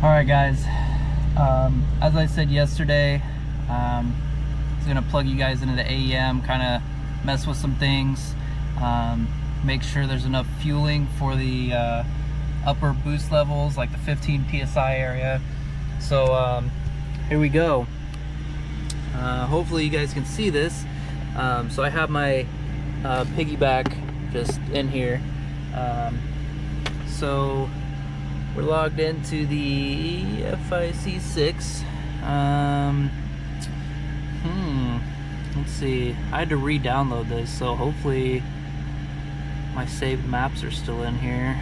Alright guys, as I said yesterday, I was going to plug you guys into the AEM, kind of mess with some things, make sure there's enough fueling for the upper boost levels, like the 15 PSI area. So here we go. Hopefully you guys can see this. So I have my piggyback just in here. So we're logged into the FIC6. Let's see. I had to re-download this, so hopefully my saved maps are still in here.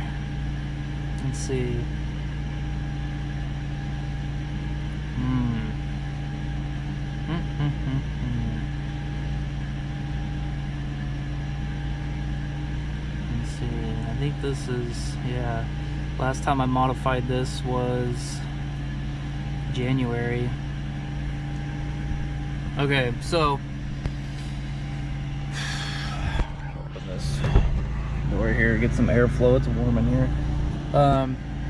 Let's see. Let's see. I think this is, yeah. Last time I modified this was January. Okay, so open this door here, get some airflow. It's warm in here.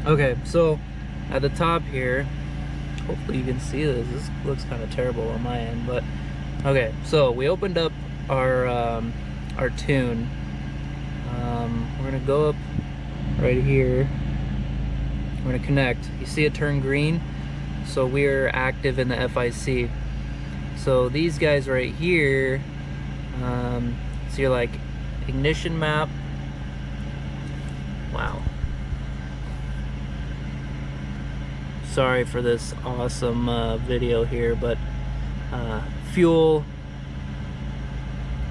Okay, so at the top here, hopefully you can see this. This looks kind of terrible on my end, but okay. So we opened up our tune. We're gonna go up right here. We're gonna connect. You see it turn green, so we're active in the FIC. So these guys right here, so you're like ignition map. Wow. Sorry for this awesome video here, but fuel,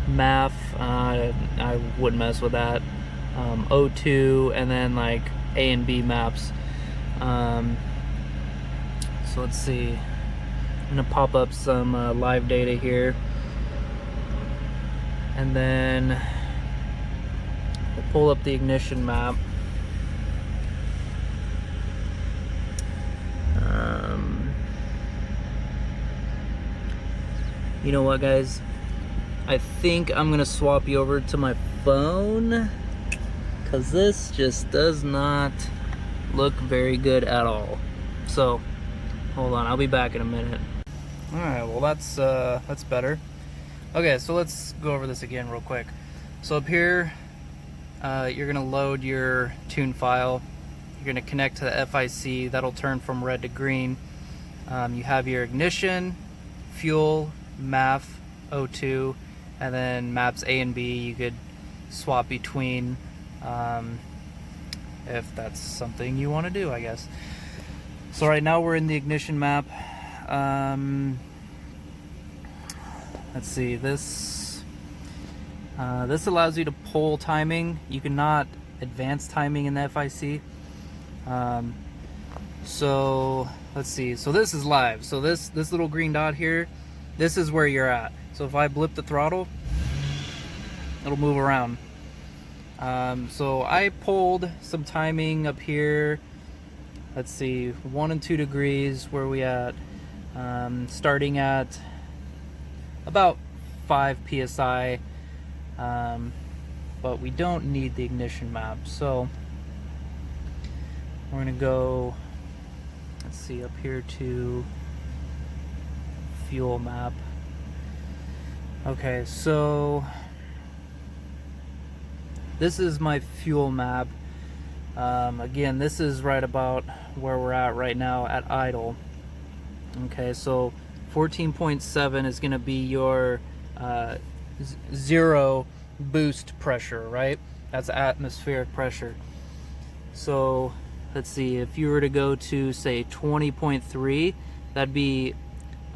MAF, I wouldn't mess with that. O2, and then like A and B maps. So let's see. I'm gonna pop up some live data here, and then we'll pull up the ignition map. You know what, guys? I think I'm gonna swap you over to my phone, because this just does not look very good at all. So hold on, I'll be back in a minute. All right, well that's better. Okay, so let's go over this again real quick. So up here, you're gonna load your tune file. You're gonna connect to the FIC. That'll turn from red to green. You have your ignition, fuel, MAF, O2, and then maps A and B. You could swap between if that's something you want to do, I guess. So right now we're in the ignition map. Let's see, this allows you to pull timing. You cannot advance timing in the FIC. So let's see, so this is live. So this little green dot here, this is where you're at. So if I blip the throttle, it'll move around. So I pulled some timing up here. Let's see, 1 and 2 degrees, where we at? Starting at about 5 PSI, but we don't need the ignition map. So we're gonna go, let's see, up here to fuel map. Okay, so this is my fuel map. Again, this is right about where we're at right now at idle. Okay, so 14.7 is going to be your zero boost pressure, right? That's atmospheric pressure. So let's see, if you were to go to say 20.3, that'd be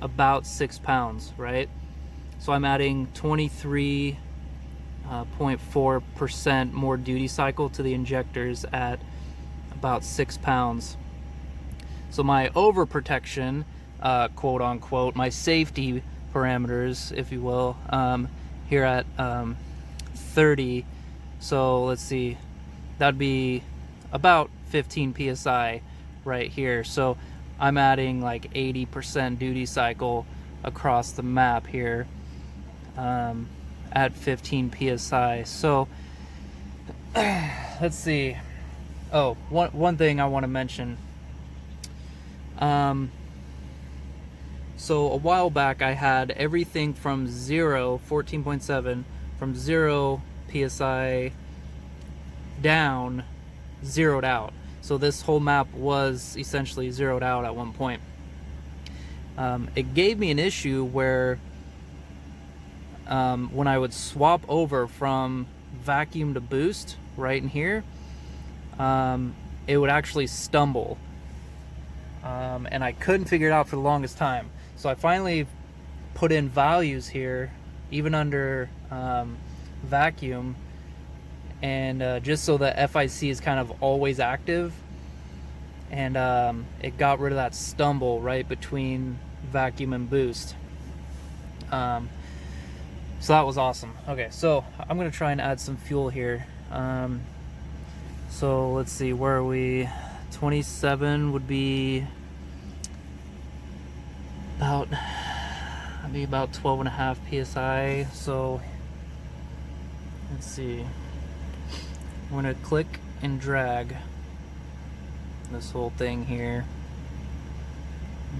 about 6 pounds, right? So I'm adding 23.4% more duty cycle to the injectors at about 6 pounds. So my overprotection, quote unquote, my safety parameters, if you will, here at 30. So let's see, that'd be about 15 PSI right here. So I'm adding like 80% duty cycle across the map here at 15 PSI. So let's see. Oh, one thing I want to mention. So a while back I had everything from 14.7, from 0 PSI down, zeroed out. So this whole map was essentially zeroed out at one point. It gave me an issue where when I would swap over from vacuum to boost right in here, it would actually stumble. And I couldn't figure it out for the longest time. So I finally put in values here, even under vacuum, and just so the FIC is kind of always active, and it got rid of that stumble right between vacuum and boost. So that was awesome. Okay, so I'm gonna try and add some fuel here. So let's see, where are we? 27 would be about 12.5 PSI. So let's see, I'm gonna click and drag this whole thing here.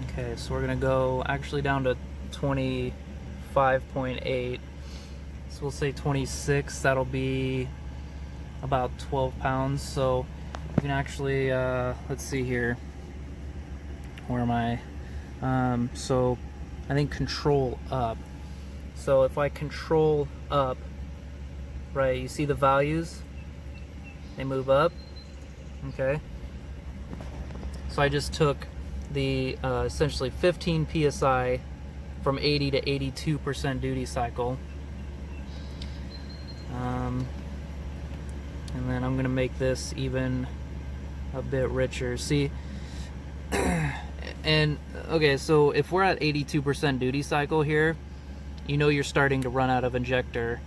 Okay, so we're gonna go actually down to 25.8. So we'll say 26. That'll be about 12 pounds. So you can actually let's see here, where am I? So I think control up. So if I control up, right, you see the values, they move up. Okay, so I just took the essentially 15 PSI from 80 to 82% duty cycle, and then I'm gonna make this even a bit richer. See, and okay, so if we're at 82% duty cycle here, you know you're starting to run out of injector.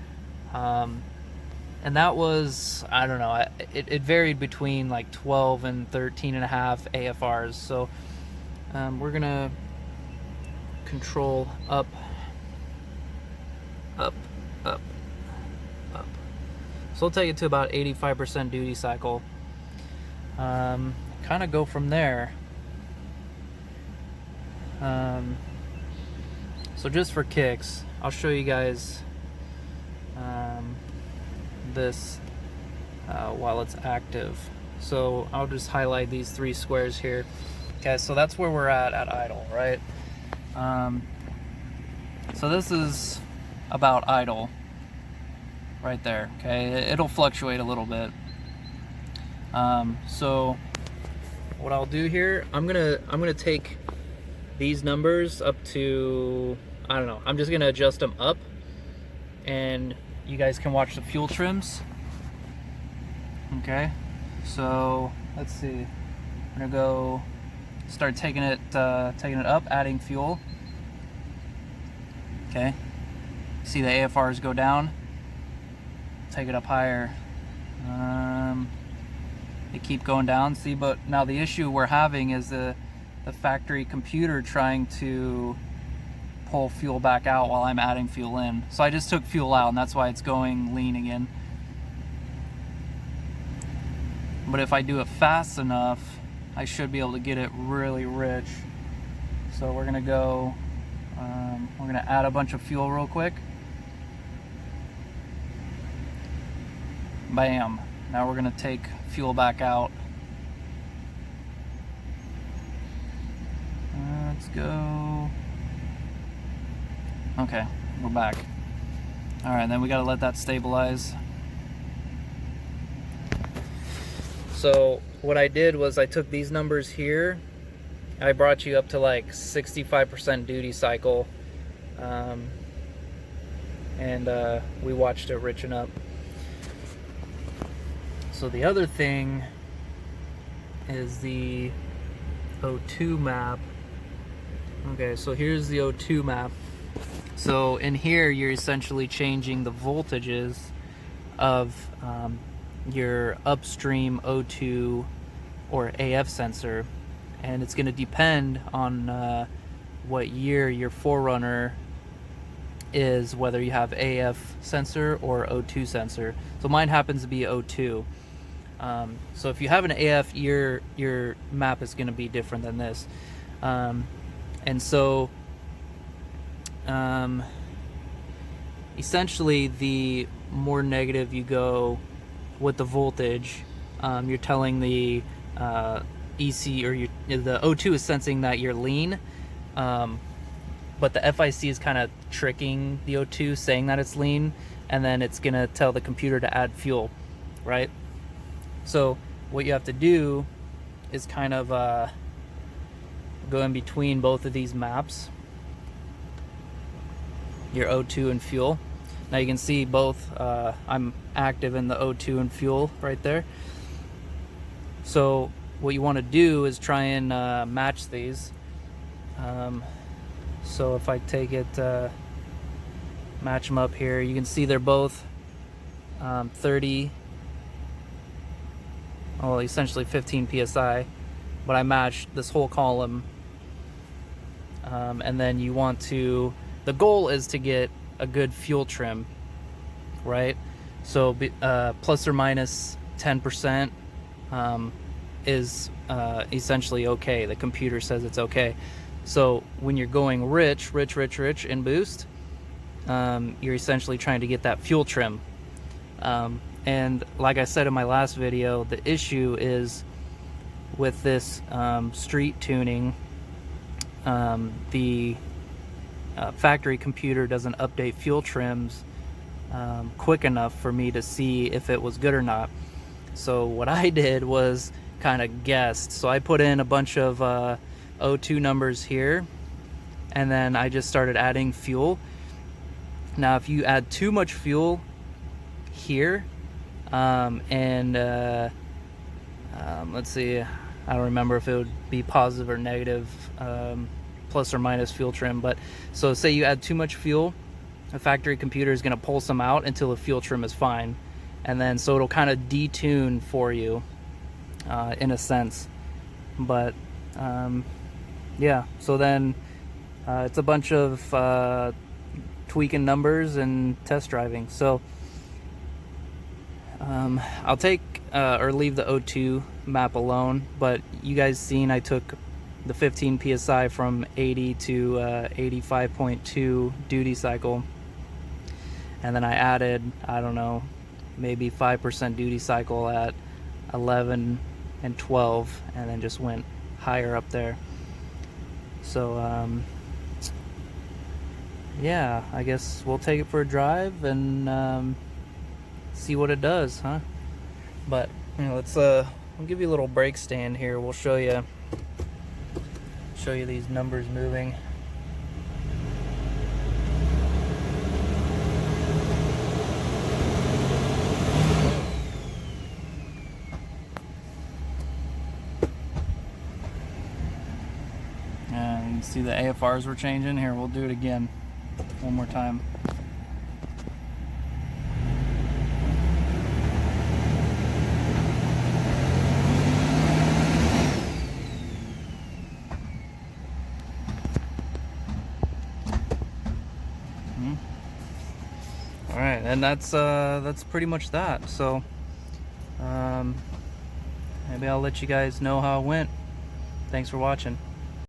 And that was, I don't know, it varied between like 12 and 13.5 AFRs. So we're gonna control up, up, up, up. So we'll take it to about 85% duty cycle. Kind of go from there. So just for kicks, I'll show you guys this while it's active. So I'll just highlight these 3 squares here. Okay, so that's where we're at idle, right? So this is about idle right there. Okay, it'll fluctuate a little bit. So what I'll do here, I'm gonna take these numbers up to, I don't know, I'm just gonna adjust them up, and you guys can watch the fuel trims. Okay, so let's see, I'm gonna go start taking it up, adding fuel. Okay, see the AFRs go down, take it up higher. They keep going down, see, but now the issue we're having is the factory computer trying to pull fuel back out while I'm adding fuel in. So I just took fuel out, and that's why it's going lean again. But if I do it fast enough, I should be able to get it really rich. So we're gonna go, we're gonna add a bunch of fuel real quick. Bam. Now we're gonna take fuel back out. Let's go. Okay, we're back. All right, then we gotta let that stabilize. So what I did was I took these numbers here, I brought you up to like 65% duty cycle, and we watched it richen up. So the other thing is the O2 map. Okay, so here's the O2 map. So in here, you're essentially changing the voltages of your upstream O2 or AF sensor, and it's going to depend on what year your 4runner is, whether you have AF sensor or O2 sensor. So mine happens to be O2. So if you have an AF, your map is going to be different than this. And so essentially, the more negative you go with the voltage, you're telling the EC, or the O2 is sensing that you're lean, but the FIC is kind of tricking the O2, saying that it's lean, and then it's gonna tell the computer to add fuel, right? So what you have to do is kind of go in between both of these maps, your O2 and fuel. Now you can see both, I'm active in the O2 and fuel right there. So what you want to do is try and match these. So if I take it, match them up here, you can see they're both 30, well, essentially 15 psi, but I matched this whole column. And then you want to, the goal is to get a good fuel trim, right? So plus or minus 10% is essentially okay. The computer says it's okay. So when you're going rich in boost, you're essentially trying to get that fuel trim. And like I said in my last video, the issue is with this street tuning, the factory computer doesn't update fuel trims quick enough for me to see if it was good or not. So what I did was kind of guessed. So I put in a bunch of O2 numbers here, and then I just started adding fuel. Now if you add too much fuel here, let's see, I don't remember if it would be positive or negative, plus or minus fuel trim, but so say you add too much fuel, the factory computer is going to pull some out until the fuel trim is fine, and then so it'll kind of detune for you in a sense. But yeah, so then it's a bunch of tweaking numbers and test driving. So I'll take or leave the O2 map alone, but you guys seen I took the 15 psi from 80 to 85.2 duty cycle, and then I added, I don't know, maybe 5% duty cycle at 11 and 12, and then just went higher up there. So yeah, I guess we'll take it for a drive and see what it does, huh? But you know, let's I'll give you a little brake stand here. We'll show you these numbers moving. And you can see the AFRs were changing. Here, we'll do it again one more time. All right, and that's pretty much that. So maybe I'll let you guys know how it went. Thanks for watching.